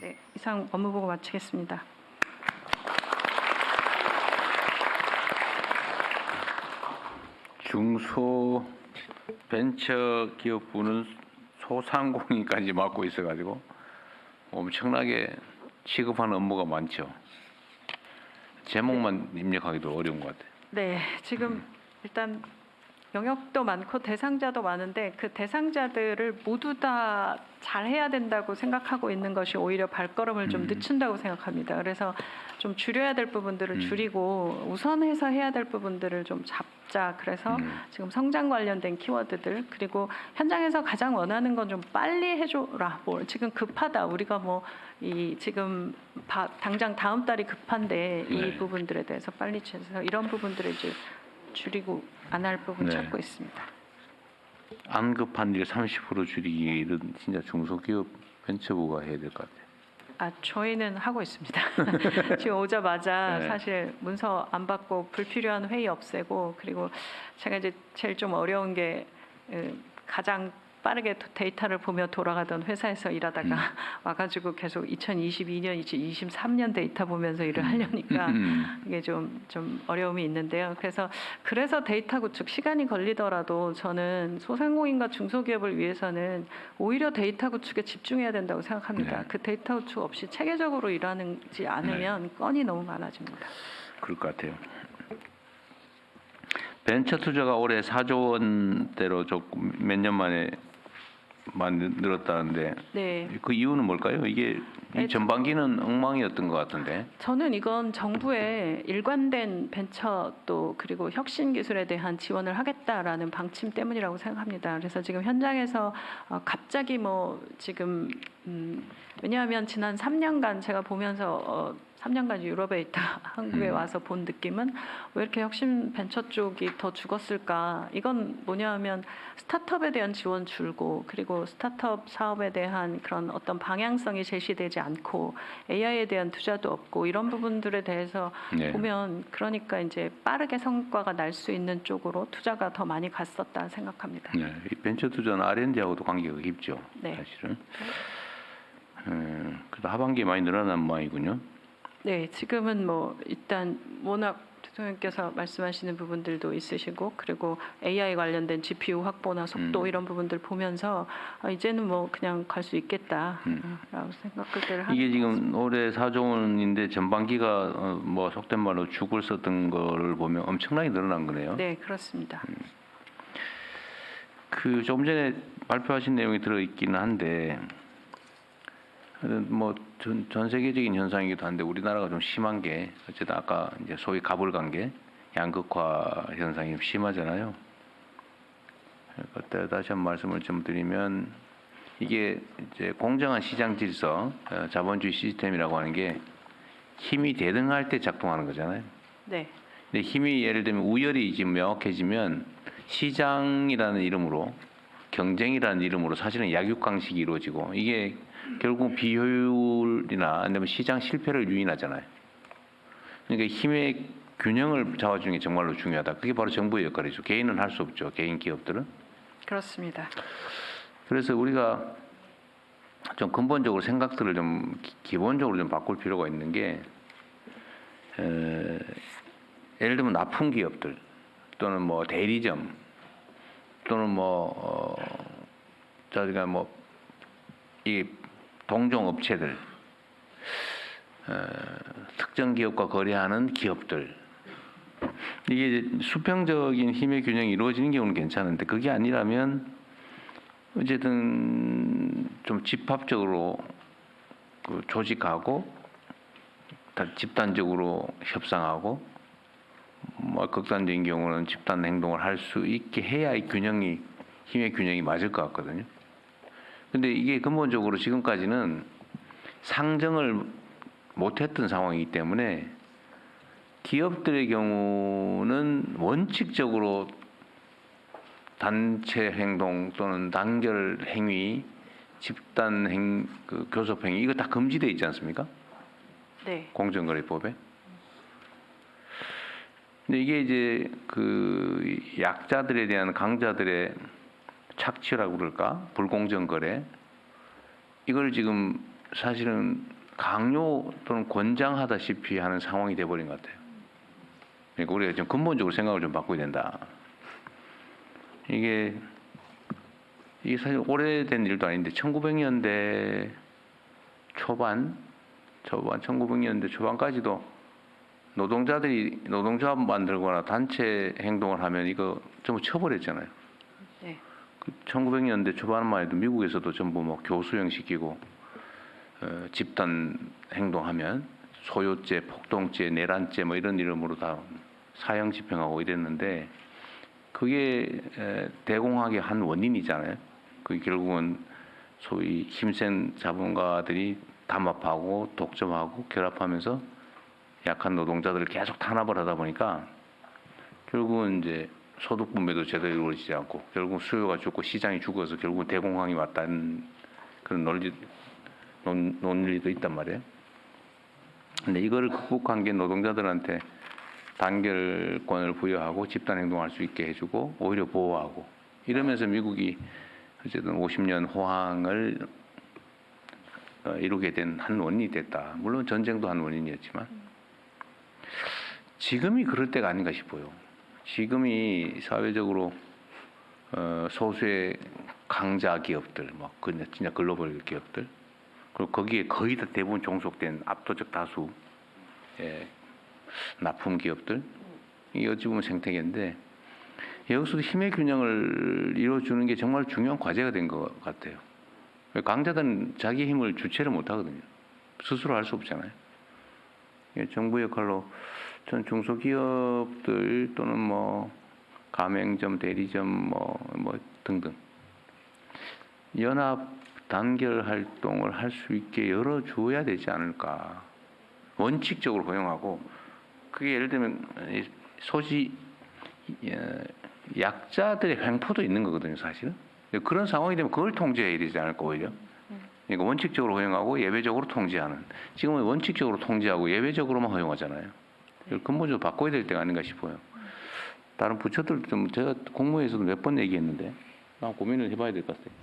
네, 이상 업무보고 마치겠습니다. 중소벤처기업부는 소상공인까지 맡고 있어가지고 엄청나게 취급하는 업무가 많죠. 제목만 입력하기도 어려운 것 같아요. 네, 지금 일단 영역도 많고 대상자도 많은데 그 대상자들을 모두 다 잘해야 된다고 생각하고 있는 것이 오히려 발걸음을 좀 늦춘다고 생각합니다. 그래서 좀 줄여야 될 부분들을 줄이고 우선해서 해야 될 부분들을 좀 잡자. 그래서 지금 성장 관련된 키워드들 그리고 현장에서 가장 원하는 건 좀 빨리 해줘라. 뭐 지금 급하다. 우리가 뭐 이 지금 당장 다음 달이 급한데 이 네. 부분들에 대해서 빨리 해서 이런 부분들을 이제 줄이고 안 할 부분 네. 찾고 있습니다. 안 급한 일 30% 줄이기 이런 진짜 중소기업 벤처부가 해야 될 것 같아요. 아, 저희는 하고 있습니다. 지금 오자마자 네. 사실 문서 안 받고 불필요한 회의 없애고 그리고 제가 이제 제일 좀 어려운 게 가장 빠르게 데이터를 보며 돌아가던 회사에서 일하다가 와가지고 계속 2022년, 2023년 데이터 보면서 일을 하려니까 이게 좀 어려움이 있는데요. 그래서 데이터 구축 시간이 걸리더라도 저는 소상공인과 중소기업을 위해서는 오히려 데이터 구축에 집중해야 된다고 생각합니다. 네. 그 데이터 구축 없이 체계적으로 일하지 않으면 건이 너무 많아집니다. 그럴 것 같아요. 벤처 투자가 올해 4조 원대로 조금 몇 년 만에 늘었다는데 네. 그 이유는 뭘까요? 이게 이 전반기는 엉망이었던 것 같은데. 저는 이건 정부의 일관된 벤처 또 그리고 혁신 기술에 대한 지원을 하겠다라는 방침 때문이라고 생각합니다. 그래서 지금 현장에서 갑자기 뭐 지금 왜냐하면 지난 3년간 제가 보면서 3년간 유럽에 있다 한국에 와서 본 느낌은 왜 이렇게 혁신 벤처 쪽이 더 죽었을까? 이건 뭐냐 하면 스타트업에 대한 지원 줄고 그리고 스타트업 사업에 대한 그런 어떤 방향성이 제시되지 않고 AI에 대한 투자도 없고 이런 부분들에 대해서 네. 보면 그러니까 이제 빠르게 성과가 날 수 있는 쪽으로 투자가 더 많이 갔었다 생각합니다. 네, 이 벤처 투자는 R&D하고도 관계가 깊죠. 네. 사실은. 그래도 하반기에 많이 늘어난 모양이군요. 네, 지금은 뭐 일단 워낙 대통령께서 말씀하시는 부분들도 있으시고 그리고 AI 관련된 GPU 확보나 속도 이런 부분들 보면서 이제는 뭐 그냥 갈 수 있겠다라고 생각을 하는 이게 것 지금 같습니다. 올해 4조 원인데 전반기가 뭐 속된 말로 죽을 썼던 거를 보면 엄청나게 늘어난 거네요. 네, 그렇습니다. 그 조금 전에 발표하신 내용이 들어 있기는 한데 뭐 전 세계적인 현상이기도 한데 우리나라가 좀 심한 게 어쨌든 아까 이제 소위 가불관계 양극화 현상이 좀 심하잖아요. 그때 다시 한 번 말씀을 좀 드리면 이게 이제 공정한 시장 질서, 자본주의 시스템이라고 하는 게 힘이 대등할 때 작동하는 거잖아요. 네, 근데 힘이 예를 들면 우열이 지금 명확해지면 시장이라는 이름으로 경쟁이라는 이름으로 사실은 약육강식이 이루어지고 이게 결국 비효율이나 아니면 시장 실패를 유인하잖아요. 그러니까 힘의 균형을 잡아주는 게 정말로 중요하다. 그게 바로 정부의 역할이죠. 개인은 할 수 없죠. 개인 기업들은. 그렇습니다. 그래서 우리가 좀 근본적으로 생각들을 좀 기본적으로 좀 바꿀 필요가 있는 게 예를 들면 납품 기업들 또는 뭐 대리점 또는 뭐 저희가 뭐 이 동종 업체들 특정 기업과 거래하는 기업들 이게 수평적인 힘의 균형이 이루어지는 경우는 괜찮은데 그게 아니라면 어쨌든 좀 집합적으로 그 조직하고 집단적으로 협상하고 뭐 극단적인 경우는 집단 행동을 할 수 있게 해야 이 균형이 힘의 균형이 맞을 것 같거든요. 근데 이게 근본적으로 지금까지는 상정을 못했던 상황이기 때문에 기업들의 경우는 원칙적으로 단체 행동 또는 단결 행위, 집단 교섭 행위 이거 다 금지되어 있지 않습니까? 네, 공정거래법에. 근데 이게 이제 그 약자들에 대한 강자들의 착취라고 그럴까? 불공정 거래. 이걸 지금 사실은 강요 또는 권장하다시피 하는 상황이 돼버린 것 같아요. 그러니까 우리가 좀 근본적으로 생각을 좀 바꿔야 된다. 이게 사실 오래된 일도 아닌데 1900년대 초반 1900년대 초반까지도 노동자들이 노동조합 만들거나 단체 행동을 하면 이거 전부 처벌했잖아요. 네. 1900년대 초반만 해도 미국에서도 전부 뭐 교수형 시키고 집단 행동하면 소요죄, 폭동죄, 내란죄 뭐 이런 이름으로 다 사형 집행하고 이랬는데 그게 대공황의 한 원인이잖아요. 그게 결국은 소위 힘센 자본가들이 담합하고 독점하고 결합하면서 약한 노동자들을 계속 탄압을 하다 보니까 결국은 이제 소득 분배도 제대로 이루어지지 않고 결국 수요가 죽고 시장이 죽어서 결국 대공황이 왔다는 그런 논리도 있단 말이에요. 근데 이거를 극복한 게 노동자들한테 단결권을 부여하고 집단 행동할 수 있게 해주고 오히려 보호하고 이러면서 미국이 어쨌든 50년 호황을 이루게 된 한 원인이 됐다. 물론 전쟁도 한 원인이었지만 지금이 그럴 때가 아닌가 싶어요. 지금이 사회적으로 소수의 강자 기업들, 뭐 진짜 글로벌 기업들, 그리고 거기에 거의 다 대부분 종속된 압도적 다수 납품 기업들, 이게 어찌 보면 생태계인데 여기서도 힘의 균형을 이루어주는 게 정말 중요한 과제가 된 것 같아요. 강자들은 자기 힘을 주체를 못 하거든요. 스스로 할 수 없잖아요. 정부 역할로 전 중소기업들 또는 뭐 가맹점, 대리점 뭐 등등 연합 단결 활동을 할 수 있게 열어줘야 되지 않을까. 원칙적으로 허용하고 그게 예를 들면 약자들의 횡포도 있는 거거든요, 사실은. 그런 상황이 되면 그걸 통제해야 되지 않을까 오히려. 그러니까 원칙적으로 허용하고 예외적으로 통제하는. 지금은 원칙적으로 통제하고 예외적으로만 허용하잖아요. 근본적으로 바꿔야 될 때가 아닌가 싶어요. 다른 부처들 좀 제가 공무회에서도 몇 번 얘기했는데 고민을 해봐야 될 것 같아요.